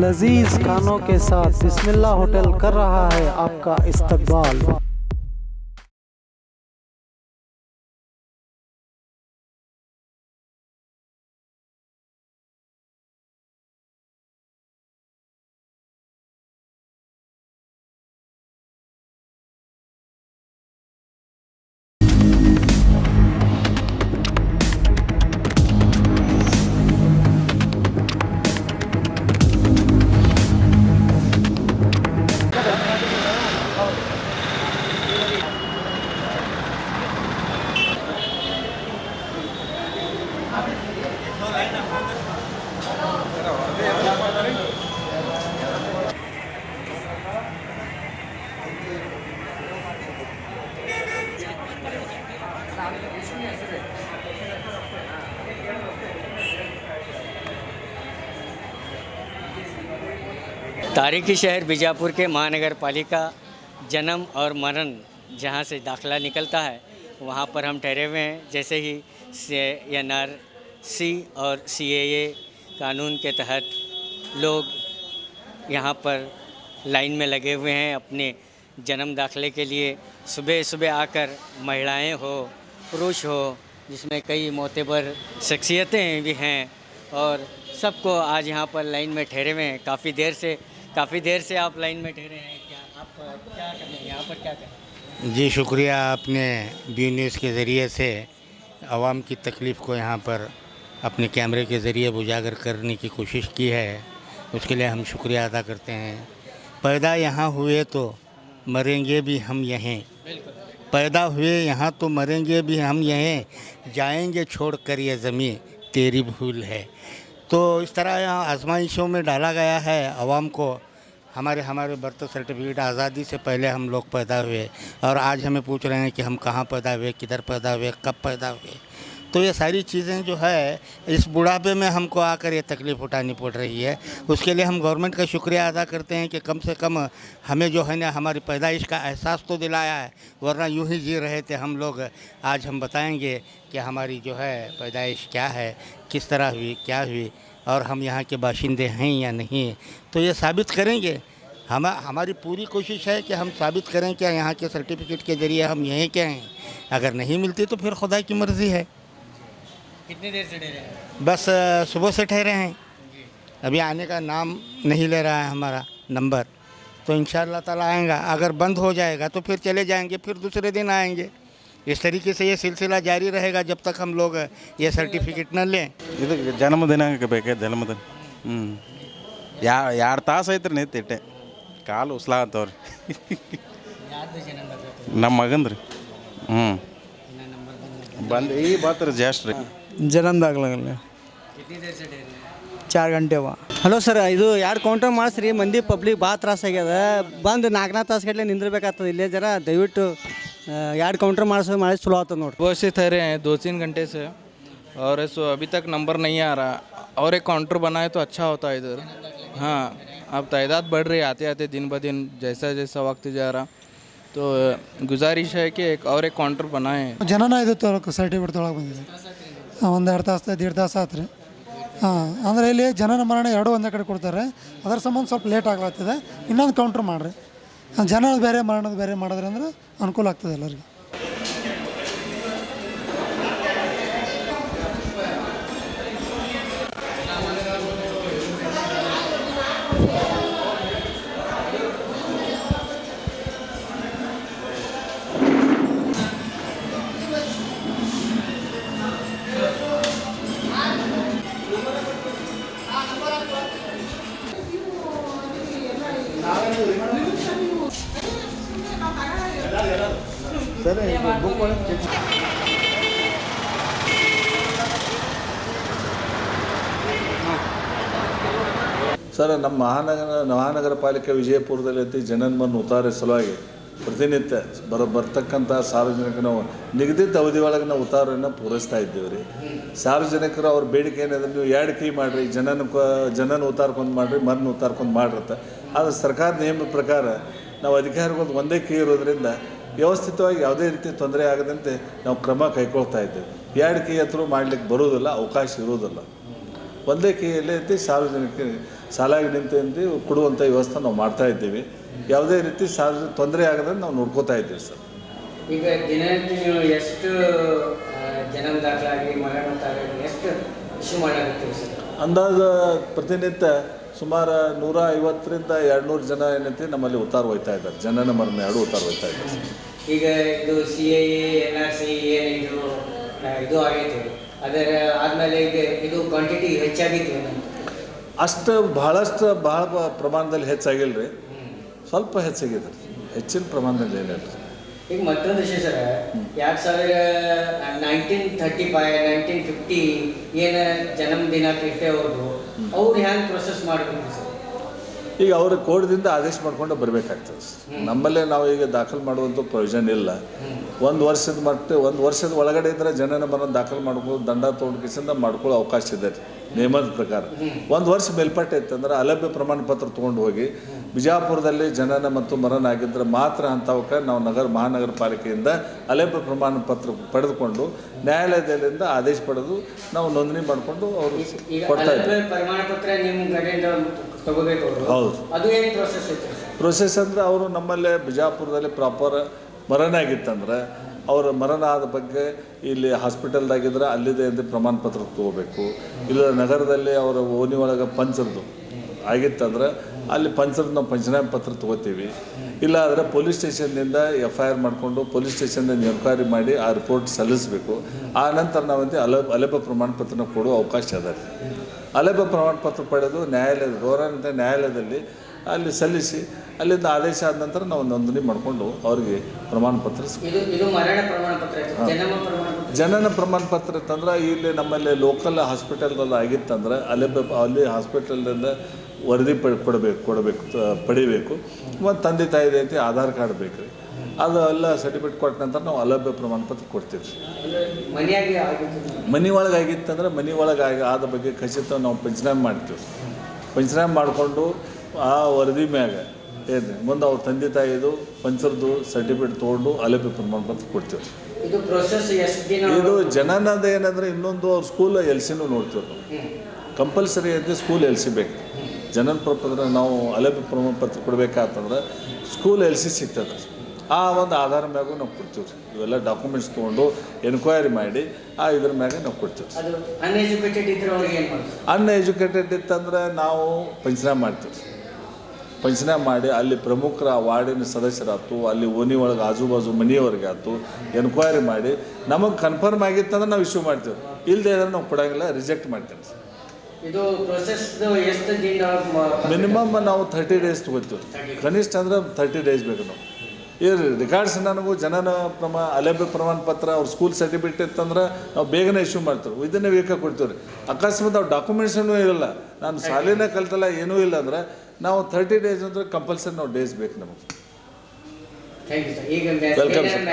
लजीज खानों के साथ बिस्मिल्लाह होटल कर रहा है आपका इस्तकबाल। तारीखी शहर बीजापुर के महानगर पालिका जन्म और मरण जहां से दाखिला निकलता है वहां पर हम ठहरे हुए हैं। जैसे ही NRC और CAA कानून के तहत लोग यहां पर लाइन में लगे हुए हैं अपने जन्म दाखिले के लिए। सुबह सुबह आकर महिलाएं हो पुरुष हो, जिसमें कई मोतबर शख्सियतें भी हैं, और सबको आज यहाँ पर लाइन में ठहरे हुए हैं। काफ़ी देर से आप लाइन में ठहरे हैं। क्या आप क्या कर रहे हैं यहाँ पर, क्या कर रहे हैं? जी शुक्रिया, आपने बी न्यूज़ के ज़रिए से आवाम की तकलीफ़ को यहाँ पर अपने कैमरे के ज़रिए उजागर करने की कोशिश की है, उसके लिए हम शुक्रिया अदा करते हैं। पैदा यहाँ हुए तो मरेंगे भी हम यहीं, पैदा हुए यहाँ तो मरेंगे भी हम यहीं, जाएंगे छोड़ कर ये ज़मीं तेरी भूल है। तो इस तरह यहाँ आजमाइशों में डाला गया है आवाम को। हमारे बर्थ सर्टिफिकेट आज़ादी से पहले हम लोग पैदा हुए, और आज हमें पूछ रहे हैं कि हम कहाँ पैदा हुए, किधर पैदा हुए, कब पैदा हुए। तो ये सारी चीज़ें जो है इस बुढ़ापे में हमको आकर ये तकलीफ़ उठानी पड़ रही है। उसके लिए हम गवर्नमेंट का शुक्रिया अदा करते हैं कि कम से कम हमें जो है ना हमारी पैदाइश का एहसास तो दिलाया है, वरना यूं ही जी रहे थे हम लोग। आज हम बताएंगे कि हमारी जो है पैदाइश क्या है, किस तरह हुई, क्या हुई, और हम यहाँ के बाशिंदे हैं या नहीं। तो ये साबित करेंगे। हमारी पूरी कोशिश है कि हम साबित करें कि यहाँ के सर्टिफिकेट के ज़रिए हम यहीं के हैं। अगर नहीं मिलती तो फिर खुदा की मर्ज़ी है। कितनी देर से ठहरे हैं? बस सुबह से ठहरे हैं, अभी आने का नाम नहीं ले रहा है हमारा नंबर। तो इंशाअल्लाह ताला आएगा। अगर बंद हो जाएगा तो फिर चले जाएंगे, फिर दूसरे दिन आएंगे। इस तरीके से ये सिलसिला जारी रहेगा जब तक हम लोग ये सर्टिफिकेट न लें। ಇದು ಜನ್ಮದಿನಾಂಕ ಬೇಕೆ ಜನ್ಮದಿನ 2 ತಾಸು ಐತ್ರಿ ನಿಂತಿಟ್ಟೆ ಕಾಲು ಉಸ್ಲಾತ್ತವ್ರಿ ನಮ್ಮ ಮಗಂದ್ರಿ ಬಂದು ಈಗ ಬರ್ತಾರೆ ಜಸ್ಟ್ ರೀ जन्म दाखला कितनी देर से ठहरे हैं? 4 ಗಂಟೆ ವಾ. ಹಲೋ ಸರ್, ಇದು 2 ಕೌಂಟರ್ ಮಾಡಿಸ್ರಿ. ಮಂದಿ ಪಬ್ಲಿಕ್ ಭಾಳ ತ್ರಾಸ ಆಗ್ಯದ. ಬಂದು 4 ತಾಸು ಗಟ್ಟಲೆ ನಿಂದಿರ್ಬೇಕಾಗ್ತದೆ ಇಲ್ಲೇ. ಜರ ದಯವಿಟ್ಟು 2 काउंटर ಮಾಡಿ ಚಲೋ ಆಗ್ತದೆ ನೋಡ್ರಿ. वो से ठहरे हैं 2-3 घंटे से, और ऐसो अभी तक नंबर नहीं आ रहा। और एक काउंटर बनाए तो अच्छा होता है इधर। हाँ, अब तादाद बढ़ रही आते आते दिन ब दिन, जैसा जैसा वक्त जा रहा। तो गुजारिश है कि एक काउंटर बनाएं। ಜನನ ಇದು ಸರ್ಟಿಫಿಕೇಟ್ ತೊಗೊಳಕ್ಕೆ ಬಂದಿದೆ. 1-2 ತಾಸು 1.5 ತಾಸು ಆತು ರೀ. ಹಾಂ, ಅಂದರೆ ಇಲ್ಲಿ ಜನನ ಮರಣ ಎರಡೂ ಒಂದೇ ಕಡೆ ಕೊಡ್ತಾರೆ. ಅದರ ಸಂಬಂಧ ಸ್ವಲ್ಪ ಲೇಟ್ ಆಗ್ಲತ್ತಿದೆ. ಇನ್ನೊಂದು ಕೌಂಟ್ರ್ ಮಾಡಿರಿ. ಜನನದ ಬೇರೆ ಮರಣದ ಬೇರೆ ಮಾಡಿದ್ರೆ ಅಂದ್ರೆ ಅನುಕೂಲ ಆಗ್ತದೆ ಎಲ್ಲರಿಗೆ. ಸರ್, ನಮ್ಮ ಮಹಾನಗರ ಪಾಲಿಕೆ ವಿಜಯಪುರದಲ್ಲಿ ಜನನ್ಮನ್ ಉತ್ತಾರ ಸಲುವಾಗಿ ಪ್ರತಿನಿತ್ಯ ಬರ್ತಕ್ಕಂಥ ಸಾರ್ವಜನಿಕರು ನಾವು ನಿಗದಿತ ಅವಧಿ ಒಳಗೆ ನಾವು ಉತ್ತಾರವನ್ನು ಪೂರೈಸ್ತಾ ಇದ್ದೀವಿ ರೀ. ಸಾರ್ವಜನಿಕರು ಅವ್ರ ಬೇಡಿಕೆ ಏನಿದೆ, ನೀವು 2 ಕೀ ಮಾಡಿರಿ, ಜನನ ಉತ್ತಾರಕ್ಕೊಂದು ಮಾಡಿರಿ, ಮರಣ ಉತ್ತಾರಕ್ಕೊಂದು ಮಾಡಿರುತ್ತೆ. ಆದರೆ ಸರ್ಕಾರ ನಿಯಮ ಪ್ರಕಾರ ನಾವು ಅಧಿಕಾರಿಗಳು ಒಂದೇ ಕೀ ಇರೋದ್ರಿಂದ ವ್ಯವಸ್ಥಿತವಾಗಿ ಯಾವುದೇ ರೀತಿ ತೊಂದರೆ ಆಗದಂತೆ ನಾವು ಕ್ರಮ ಕೈಗೊಳ್ತಾ ಇದ್ದೇವೆ. 2 ಕೀ ಹತ್ರ ಮಾಡಲಿಕ್ಕೆ ಬರೋದಿಲ್ಲ, ಅವಕಾಶ ಇರೋದಿಲ್ಲ. ಒಂದೇ ಕೀಯಲ್ಲಿ ಸಾರ್ವಜನಿಕರಿಗೆ ಸಾಲಾಗಿ ನಿಂತು ಕೊಡುವಂಥ ವ್ಯವಸ್ಥೆ ನಾವು ಮಾಡ್ತಾ ಇದ್ದೀವಿ. ಯಾವುದೇ ರೀತಿ ಸಾರ್ವಜನಿಕ ತೊಂದರೆ ಆಗದಂತೆ ನಾವು ನೋಡ್ಕೋತಾ ಇದ್ದೀವಿ ಸರ್. ಈಗ ದಿನಕ್ಕೆ ನೀವು ಎಷ್ಟು ಜನ್ಮ ದಾಖಲಾಗಿ ಮರಣ ದಾಖಲಾಗಿ ಎಷ್ಟು ಇಶ್ಯೂ ಮಾಡಾಕತ್ತೀವಿ ಸರ್? ಅಂದಾಜು ಪ್ರತಿನಿತ್ಯ ಸುಮಾರು 150ರಿಂದ 200 ಜನ ಏನೈತಿ ನಮ್ಮಲ್ಲಿ ಉತ್ತಾರ ಹೋಗ್ತಾ ಇದ್ದಾರೆ. ಜನನ ಮರಣ ಎರಡು ಉತ್ತಾರ ಹೋಗ್ತಾ ಇದ್ದಾರೆ ಸರ್. ಈಗ ಇದು CAA NRC ಏನಿದು ಇದು ಆಗೈತಿ, ಅದರ ಆದಮೇಲೆ ಈಗ ಇದು ಕ್ವಾಂಟಿಟಿ ಹೆಚ್ಚಾಗೈತಿ ಅಷ್ಟು ಭಾಳ ಪ್ರಮಾಣದಲ್ಲಿ ಹೆಚ್ಚಾಗಿಲ್ಲ ರೀ, ಸ್ವಲ್ಪ ಹೆಚ್ಚಾಗಿದೆ ರೀ, ಹೆಚ್ಚಿನ ಪ್ರಮಾಣದಲ್ಲಿ ಏನಿಲ್ಲ. ಈಗ ಮತ್ತೊಂದು ವಿಷಯ ಸರ್, 1935 ಏನು ಜನ್ಮದಿನ ಇಷ್ಟೇ ಅವ್ರು ಹ್ಯಾಂಗೆ ಪ್ರೊಸೆಸ್ ಮಾಡಬೇಕು ಸರ್? ಈಗ ಅವ್ರ ಕೋರ್ಟ್ದಿಂದ ಆದೇಶ ಮಾಡ್ಕೊಂಡು ಬರಬೇಕಾಗ್ತದೆ ಸರ್. ನಮ್ಮಲ್ಲೇ ನಾವು ಈಗ ದಾಖಲು ಮಾಡುವಂಥ ಪ್ರಯೋಜನ ಇಲ್ಲ. ಒಂದು ವರ್ಷದ ಒಳಗಡೆ ಇದ್ದರೆ ಜನನ ಮರಣ ದಾಖಲು ಮಾಡ್ಬೋದು, ದಂಡ ತೊಗೊಂಡು ಮಾಡ್ಕೊಳ್ಳೋ ಅವಕಾಶ ಇದೆ ರೀ ನಿಯಮದ ಪ್ರಕಾರ. 1 ವರ್ಷ ಮೇಲ್ಪಟ್ಟೆ ಇತ್ತಂದ್ರೆ ಅಲಭ್ಯ ಪ್ರಮಾಣ ಪತ್ರ ತೊಗೊಂಡು ಹೋಗಿ ಬಿಜಾಪುರದಲ್ಲಿ ಜನನ ಮತ್ತು ಮರಣ ಆಗಿದ್ದರೆ ಮಾತ್ರ ಅಂಥವಕ್ಕೆ ನಾವು ಮಹಾನಗರ ಪಾಲಿಕೆಯಿಂದ ಅಲಭ್ಯ ಪ್ರಮಾಣ ಪತ್ರ ಪಡೆದುಕೊಂಡು ನ್ಯಾಯಾಲಯದಿಂದ ಆದೇಶ ಪಡೆದು ನಾವು ನೋಂದಣಿ ಮಾಡಿಕೊಂಡು ಅವರು ಕೊಡ್ತಾ ಇದ್ದೀವಿ. ಪ್ರಮಾಣ ಪತ್ರ ನಿಮ್ಮ ಕಡೆಯಿಂದ ತಗೋಬೇಕು. ಹೌದು, ಅದು ಏನು ಪ್ರೋಸೆಸ್ ಐತೆ? ಪ್ರೋಸೆಸ್ ಅಂದರೆ ಅವರು ನಮ್ಮಲ್ಲೇ ಬಿಜಾಪುರದಲ್ಲಿ ಪ್ರಾಪರ್ ಮರಣ ಆಗಿತ್ತಂದ್ರೆ ಅವರ ಮರಣ ಆದ ಬಗ್ಗೆ ಇಲ್ಲಿ ಹಾಸ್ಪಿಟಲ್ದಾಗಿದ್ರೆ ಅಲ್ಲಿದೆ ಅಂತ ಪ್ರಮಾಣ ಪತ್ರ ತೊಗೋಬೇಕು. ಇಲ್ಲ ನಗರದಲ್ಲಿ ಅವರ ಓಣಿ ಒಳಗೆ ಪಂಚರ್ದು ಆಗಿತ್ತಂದ್ರೆ ಅಲ್ಲಿ ಪಂಚರ್ದು ನಾವು ಪಂಚನಾಮ ಪತ್ರ ತೊಗೋತೀವಿ. ಇಲ್ಲ ಆದರೆ ಪೊಲೀಸ್ ಸ್ಟೇಷನ್ನಿಂದ FIR ಮಾಡಿಕೊಂಡು ಪೊಲೀಸ್ ಸ್ಟೇಷನ್ನಿಂದ ಎನ್ಕ್ವೈರಿ ಮಾಡಿ ಆ ರಿಪೋರ್ಟ್ ಸಲ್ಲಿಸಬೇಕು. ಆ ನಂತರ ನಾವಂತೆ ಅಲಭ್ಯ ಪ್ರಮಾಣ ಪತ್ರನ ಕೊಡುವ ಅವಕಾಶ ಅದ ರೀ. ಅಲಭ್ಯ ಪ್ರಮಾಣ ಪತ್ರ ಪಡೆದು ಗೌರವಾನ್ವಿತ ನ್ಯಾಯಾಲಯದಲ್ಲಿ ಅಲ್ಲಿ ಸಲ್ಲಿಸಿ ಅಲ್ಲಿಂದ ಆದೇಶ ಆದ ನಂತರ ನಾವು ನೋಂದಣಿ ಮಾಡಿಕೊಂಡು ಅವರಿಗೆ ಪ್ರಮಾಣ ಪತ್ರ ಜನನ ಪ್ರಮಾಣ ಪತ್ರ ಇತ್ತಂದ್ರೆ ಇಲ್ಲಿ ನಮ್ಮಲ್ಲಿ ಲೋಕಲ್ ಹಾಸ್ಪಿಟಲ್ದಲ್ಲಿ ಆಗಿತ್ತಂದ್ರೆ ಅಲ್ಲಿ ಹಾಸ್ಪಿಟಲ್ದಿಂದ ವರದಿ ಪಡಿಬೇಕು. ಮತ್ತು ತಂದೆ ತಾಯಿದೆ ಅಂತ ಆಧಾರ್ ಕಾರ್ಡ್ ಬೇಕು ರೀ. ಅದು ಎಲ್ಲ ಸರ್ಟಿಫಿಕೇಟ್ ಕೊಟ್ಟ ನಂತರ ನಾವು ಅಲಭ್ಯ ಪ್ರಮಾಣ ಪತ್ರ ಕೊಡ್ತೀವಿ ರೀ. ಮನೆ ಒಳಗೆ ಆಗಿತ್ತಂದ್ರೆ ಮನೆ ಒಳಗೆ ಆದ ಬಗ್ಗೆ ಖಚಿತ ನಾವು ಪಂಚನಾಮ ಮಾಡ್ತೀವಿ. ಪಂಚನಾಮ ಮಾಡಿಕೊಂಡು ಆ ವರದಿ ಮ್ಯಾಗ ಏನು ಮುಂದೆ ಅವ್ರ ತಂದೆ ತಾಯಿದು ಪಂಚರ್ದು ಸರ್ಟಿಫಿಕೇಟ್ ತೊಗೊಂಡು ಅಲಭ್ಯ ಪ್ರಮಾಣ ಪತ್ರ ಕೊಡ್ತೀವಿ. ಇದು ಪ್ರೊಸೆಸ್ ಇದು ಜನನದ ಏನಂದರೆ ಇನ್ನೊಂದು ಅವ್ರ ಸ್ಕೂಲ್ LCನೂ ನೋಡ್ತೀವಿ ನಾವು. ಕಂಪಲ್ಸರಿ ಅಂತ ಸ್ಕೂಲ್ LC ಬೇಕು. ಜನನ ಪ್ರಪತ್ರ ನಾವು ಅಲಭ್ಯ ಪ್ರಮಾಣ ಪತ್ರ ಕೊಡಬೇಕಾತಂದ್ರೆ ಸ್ಕೂಲ್ LC ಸಿಗ್ತದೆ. ಆ ಒಂದು ಆಧಾರ ಮ್ಯಾಗೂ ನಾವು ಕೊಡ್ತೀವಿ ರೀ. ಇವೆಲ್ಲ ಡಾಕ್ಯುಮೆಂಟ್ಸ್ ತೊಗೊಂಡು ಎನ್ಕ್ವೈರಿ ಮಾಡಿ ಇದ್ರ ಮ್ಯಾಗ ನಾವು ಕೊಡ್ತೀವಿ. ಅನ್ಎಜುಕೇಟೆಡ್ ಇತ್ತಂದ್ರೆ ನಾವು ಪಂಚನಾಮ ಮಾಡ್ತೀವಿ. ಪಂಚನಾಮ ಮಾಡಿ ಅಲ್ಲಿ ಪ್ರಮುಖರ ವಾರ್ಡಿನ ಸದಸ್ಯರಾಯ್ತು, ಅಲ್ಲಿ ಓಣಿ ಒಳಗೆ ಆಜು ಬಾಜು ಮನೆಯವ್ರಿಗೆ ಆಯ್ತು ಎನ್ಕ್ವೈರಿ ಮಾಡಿ ನಮಗೆ ಕನ್ಫರ್ಮ್ ಆಗಿತ್ತಂದ್ರೆ ನಾವು ಇಶ್ಯೂ ಮಾಡ್ತೀವಿ. ಇಲ್ಲದೆ ಇದ್ರೆ ನಾವು ಕೊಡೋಂಗಿಲ್ಲ, ರಿಜೆಕ್ಟ್ ಮಾಡ್ತೀವಿ. ಇದು ಪ್ರೊಸೆಸ್ ಎಷ್ಟು ದಿನ? ಮಿನಿಮಮ್ ನಾವು 30 ಡೇಸ್ ತೊಗೋತೀವಿ. ಕನಿಷ್ಠ ಅಂದ್ರೆ 30 ಡೇಸ್ ಬೇಕು. ನಾವು ಈ ರಿಕಾರ್ಡ್ಸ್ ನನಗೂ ಜನನ ಅಲಭ್ಯ ಪ್ರಮಾಣ ಪತ್ರ ಅವ್ರ ಸ್ಕೂಲ್ ಸರ್ಟಿಫಿಕೇಟ್ ಇತ್ತಂದ್ರೆ ನಾವು ಬೇಗನೆ ಇಶ್ಯೂ ಮಾಡ್ತೀವಿ. ಇದನ್ನೇ ವೀಕ ಕೊಡ್ತೀವಿ ರೀ. ಅಕಸ್ಮಾತ್ ಅವ್ರು ಡಾಕ್ಯುಮೆಂಟ್ಸೂ ಇರಲ್ಲ, ನಾನು ಶಾಲೆನೇ ಕಲ್ತಲ್ಲ ಏನೂ ಇಲ್ಲ ಅಂದರೆ ನಾವು 30 ಡೇಸ್ ಅಂದರೆ ಕಂಪಲ್ಸರಿ ನಾವು ಡೇಸ್ ಬೇಕು ನಮಗೆ. Welcome sir.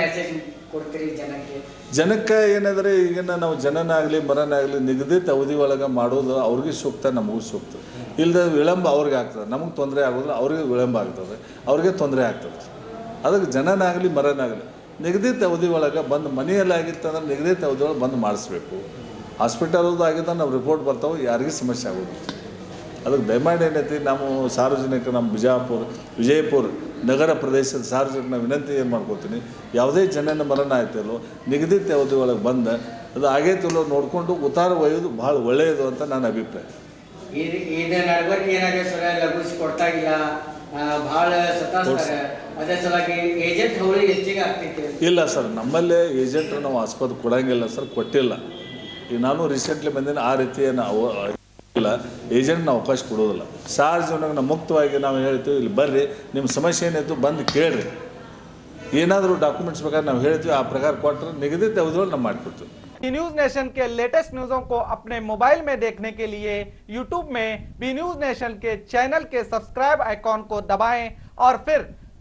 ಜನಕ್ಕೆ ಏನಾದರೆ ಈಗಿನ ನಾವು ಜನನ ಆಗಲಿ ಮರಣ ಆಗಲಿ ನಿಗದಿತ ಅವಧಿ ಒಳಗೆ ಮಾಡೋದು ಅವ್ರಿಗೆ ಸೂಕ್ತ, ನಮಗೂ ಸೂಕ್ತ. ಇಲ್ಲದ ವಿಳಂಬ ಅವ್ರಿಗೆ ಆಗ್ತದೆ, ನಮಗೆ ತೊಂದರೆ ಆಗೋದಿಲ್ಲ, ಅವ್ರಿಗೆ ವಿಳಂಬ ಆಗ್ತದೆ, ಅವ್ರಿಗೆ ತೊಂದರೆ ಆಗ್ತದೆ. ಅದಕ್ಕೆ ಜನನ ಆಗಲಿ ಮರಣ ಆಗಲಿ ನಿಗದಿತ ಅವಧಿ ಒಳಗೆ ಬಂದು ಮನೆಯಲ್ಲಿ ಆಗಿತ್ತಂದ್ರೆ ನಿಗದಿತ ಅವಧಿ ಒಳಗೆ ಬಂದು ಮಾಡಿಸ್ಬೇಕು. ಹಾಸ್ಪಿಟಲ್ದು ಆಗಿದ್ದ ನಾವು ರಿಪೋರ್ಟ್ ಬರ್ತಾವೆ, ಯಾರಿಗೂ ಸಮಸ್ಯೆ ಆಗೋದು. ಅದಕ್ಕೆ ದಯಮಾಡಿ ಏನೈತಿ ನಾವು ಸಾರ್ವಜನಿಕ ನಮ್ಮ ವಿಜಯಪುರ ನಗರ ಪ್ರದೇಶದ ಸಾರ್ವಜನಿಕ ವಿನಂತಿ ಏನು ಮಾಡ್ಕೊತೀನಿ, ಯಾವುದೇ ಜನನ ಮರಣ ಆಯ್ತಲ್ಲೋ ನಿಗದಿತ ಅವಧಿ ಒಳಗೆ ಬಂದು ಅದು ಆಗೈತಲ್ಲೋ ನೋಡಿಕೊಂಡು ಉತ್ತಾರ ಒಯ್ಯೋದು ಭಾಳ ಒಳ್ಳೆಯದು ಅಂತ ನನ್ನ ಅಭಿಪ್ರಾಯ. ಇಲ್ಲ ಸರ್, ನಮ್ಮಲ್ಲೇ ಏಜೆಂಟ್ ನಾವು ಆಸ್ಪತ್ರೆ ಕೊಡೋಂಗಿಲ್ಲ ಸರ್, ಕೊಟ್ಟಿಲ್ಲ. ಈಗ ನಾನು ರೀಸೆಂಟ್ಲಿ ಬಂದಿನ ಆ ರೀತಿ ಇಲ್ಲ, ಏಜೆಂಟ್ನ ಅವಕಾಶ ಕೊಡೋದಿಲ್ಲ. ಸಾರ್ವಜನಿಕನ ಮುಕ್ತವಾಗಿ ನಾವು ಹೇಳ್ತೀವಿ, ಇಲ್ಲಿ ಬರ್ರಿ, ನಿಮ್ಮ ಸಮಸ್ಯೆ ಏನಾಯಿತು ಬಂದು ಕೇಳ್ರಿ, ಏನಾದರೂ ಡಾಕ್ಯುಮೆಂಟ್ಸ್ ಬೇಕಾದ್ರೆ ನಾವು ಹೇಳ್ತೀವಿ, ಆ ಪ್ರಕಾರ ಕೊಟ್ಟರೆ ನಿಗದಿತ ಅವಧಿಯಲ್ಲಿ ನಾವು ಮಾಡಿಕೊಡ್ತೀವಿ. न्यूज नेशन के लेटेस्ट न्यूज़ों को अपने मोबाइल में देखने के लिए यूट्यूब में बी न्यूज नेशन के चैनल के सब्सक्राइब आइकॉन को दबाएं और फिर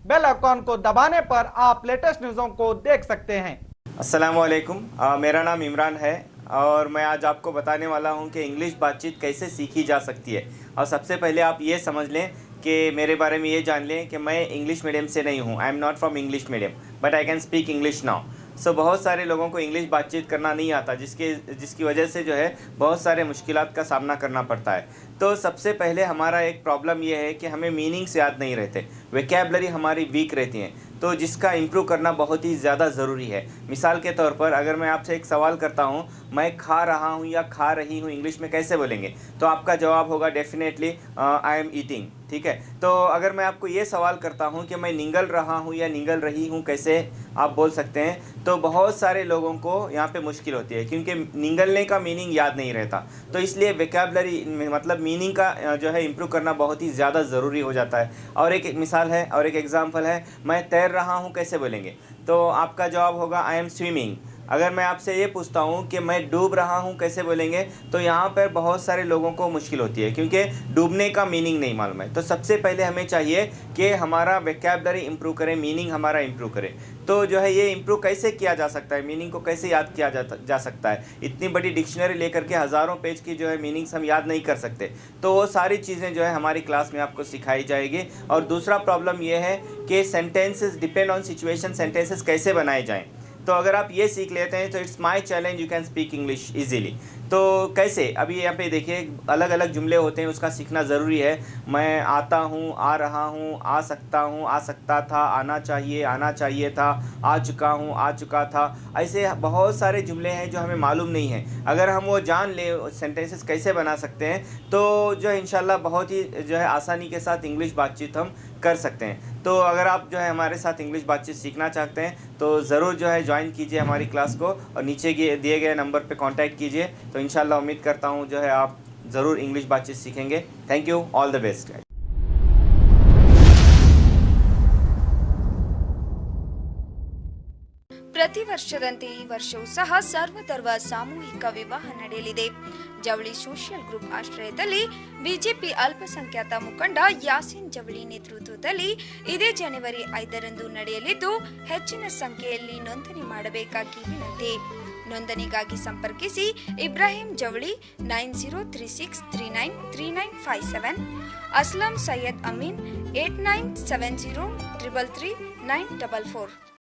बेल आइकॉन को दबाने पर आप लेटेस्ट न्यूज़ों को देख सकते हैं। अस्सलाम वालेकुम, मेरा नाम इमरान है और मैं आज आपको बताने वाला हूं कि इंग्लिश बातचीत कैसे सीखी जा सकती है। और सबसे पहले आप ये समझ लें कि मेरे बारे में ये जान लें कि मैं इंग्लिश मीडियम से नहीं हूं। I am not from English medium but I can speak English now. So बहुत सारे लोगों को इंग्लिश बातचीत करना नहीं आता, जिसकी वजह से जो है बहुत सारे मुश्किलात का सामना करना पड़ता है। तो सबसे पहले हमारा एक प्रॉब्लम ये है कि हमें मीनिंग्स याद नहीं रहते, वोकैबुलरी हमारी वीक रहती हैं, तो जिसका इम्प्रूव करना बहुत ही ज़्यादा ज़रूरी है। मिसाल के तौर पर अगर मैं आपसे एक सवाल करता हूँ, मैं खा रहा हूँ या खा रही हूँ इंग्लिश में कैसे बोलेंगे, तो आपका जवाब होगा डेफिनेटली आई एम ईटिंग। ठीक है, तो अगर मैं आपको ये सवाल करता हूँ कि मैं निगल रहा हूँ या निगल रही हूँ कैसे आप बोल सकते हैं, तो बहुत सारे लोगों को यहाँ पे मुश्किल होती है क्योंकि निगलने का मीनिंग याद नहीं रहता। तो इसलिए वोकैबुलरी मतलब मीनिंग का जो है इम्प्रूव करना बहुत ही ज़्यादा ज़रूरी हो जाता है। और एक मिसाल है और एक एग्जांपल है, मैं तैर रहा हूँ कैसे बोलेंगे, तो आपका जवाब होगा आई एम स्विमिंग। अगर मैं आपसे ये पूछता हूँ कि मैं डूब रहा हूँ कैसे बोलेंगे, तो यहाँ पर बहुत सारे लोगों को मुश्किल होती है क्योंकि डूबने का मीनिंग नहीं मालूम है। तो सबसे पहले हमें चाहिए कि हमारा वोकैबुलरी इम्प्रूव करें, मीनिंग हमारा इम्प्रूव करें। तो जो है ये इम्प्रूव कैसे किया जा सकता है, मीनिंग को कैसे याद किया जा सकता है। इतनी बड़ी डिक्शनरी लेकर के हज़ारों पेज की जो है मीनिंग्स हम याद नहीं कर सकते, तो वो सारी चीज़ें जो है हमारी क्लास में आपको सिखाई जाएगी। और दूसरा प्रॉब्लम ये है कि sentences depend on situation, sentences कैसे बनाए जाएँ। तो अगर आप ये सीख लेते हैं तो it's my challenge, you can speak English easily. तो कैसे, अभी यहाँ पे देखिए अलग अलग जुमले होते हैं, उसका सीखना ज़रूरी है। मैं आता हूँ, आ रहा हूँ, आ सकता था, आना चाहिए था, आ चुका हूँ, आ चुका था। ऐसे बहुत सारे जुमले हैं जो हमें मालूम नहीं है। अगर हम वो जान ले सेंटेंसेस कैसे बना सकते हैं, तो जो है इंशाल्लाह बहुत ही जो है आसानी के साथ इंग्लिश बातचीत हम कर सकते हैं। तो अगर आप जो है हमारे साथ इंग्लिश बातचीत सीखना चाहते हैं तो ज़रूर जो है ज्वाइन कीजिए हमारी क्लास को और नीचे दिए गए नंबर पे कांटेक्ट कीजिए। तो इंशाल्लाह उम्मीद करता हूँ जो है आप ज़रूर इंग्लिश बातचीत सीखेंगे। Thank you, all the best. ಪ್ರತಿ ವರ್ಷದಂತೆ ಈ ವರ್ಷವೂ ಸಹ ಸರ್ವಧರ್ಮ ಸಾಮೂಹಿಕ ವಿವಾಹ ನಡೆಯಲಿದೆ. ಜವಳಿ ಸೋಷಿಯಲ್ ಗ್ರೂಪ್ ಆಶ್ರಯದಲ್ಲಿ ಬಿಜೆಪಿ ಅಲ್ಪಸಂಖ್ಯಾತ ಮುಖಂಡ ಯಾಸೀನ್ ಜವಳಿ ನೇತೃತ್ವದಲ್ಲಿ ಇದೇ ಜನವರಿ 5ರಂದು ನಡೆಯಲಿದ್ದು, ಹೆಚ್ಚಿನ ಸಂಖ್ಯೆಯಲ್ಲಿ ನೋಂದಣಿ ಮಾಡಬೇಕಾಗಿ ವಿನಂತಿ. ನೋಂದಣಿಗಾಗಿ ಸಂಪರ್ಕಿಸಿ ಇಬ್ರಾಹಿಂ ಜವಳಿ 9036393957, ಅಸ್ಲಂ ಸೈಯದ್ ಅಮೀನ್ 8970333944.